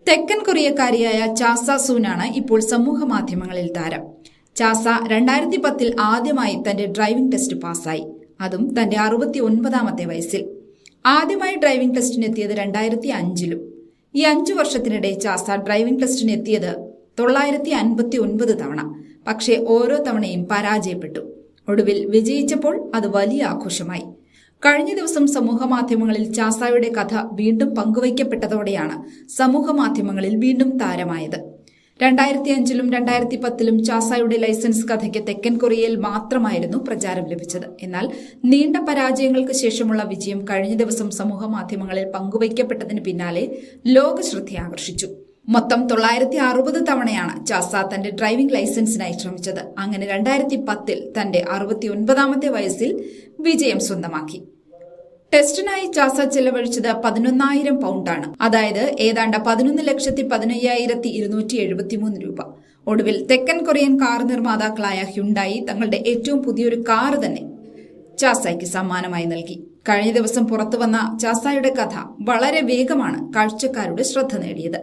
തെക്കൻ കൊറിയക്കാരിയായ ചാസ സൂനാണ് ഇപ്പോൾ സമൂഹ മാധ്യമങ്ങളിൽ താരം. ചാസ 2010 ആദ്യമായി തന്റെ ഡ്രൈവിംഗ് ടെസ്റ്റ് പാസ്സായി, അതും തന്റെ 69ാമത്തെ വയസ്സിൽ. ആദ്യമായി ഡ്രൈവിംഗ് ടെസ്റ്റിനെത്തിയത് 2005-ലും. ഈ 5 വർഷത്തിനിടെ ചാസ ഡ്രൈവിംഗ് ടെസ്റ്റിനെത്തിയത് 959 തവണ. പക്ഷേ ഓരോ തവണയും പരാജയപ്പെട്ടു. ഒടുവിൽ വിജയിച്ചപ്പോൾ അത് വലിയ ആഘോഷമായി. കഴിഞ്ഞ ദിവസം സമൂഹമാധ്യമങ്ങളിൽ ചാസയുടെ കഥ വീണ്ടും പങ്കുവയ്ക്കപ്പെട്ടതോടെയാണ് സമൂഹമാധ്യമങ്ങളിൽ വീണ്ടും താരമായത്. 2005-ലും 2010-ലും ചാസയുടെ ലൈസൻസ് കഥയ്ക്ക് തെക്കൻ കൊറിയയിൽ മാത്രമായിരുന്നു പ്രചാരം ലഭിച്ചത്. എന്നാൽ നീണ്ട പരാജയങ്ങൾക്ക് ശേഷമുള്ള വിജയം കഴിഞ്ഞ ദിവസം സമൂഹമാധ്യമങ്ങളിൽ പങ്കുവയ്ക്കപ്പെട്ടതിന് പിന്നാലെ ലോകശ്രദ്ധയാകർഷിച്ചു. മൊത്തം 960 തവണയാണ് ചാസ തന്റെ ഡ്രൈവിംഗ് ലൈസൻസിനായി ശ്രമിച്ചത്. അങ്ങനെ 2010-ൽ തന്റെ 69ാമത്തെ വയസ്സിൽ വിജയം സ്വന്തമാക്കി. ടെസ്റ്റിനായി ചാസ ചെലവഴിച്ചത് 11,000 പൗണ്ടാണ്. അതായത് ഏതാണ്ട് 11,15,273 രൂപ. ഒടുവിൽ തെക്കൻ കൊറിയൻ കാർ നിർമ്മാതാക്കളായ ഹ്യുണ്ടായി തങ്ങളുടെ ഏറ്റവും പുതിയൊരു കാർ തന്നെ ചാസയ്ക്ക് സമ്മാനമായി നൽകി. കഴിഞ്ഞ ദിവസം പുറത്തുവന്ന ചാസയുടെ കഥ വളരെ വേഗമാണ് കാഴ്ചക്കാരുടെ ശ്രദ്ധ നേടിയത്.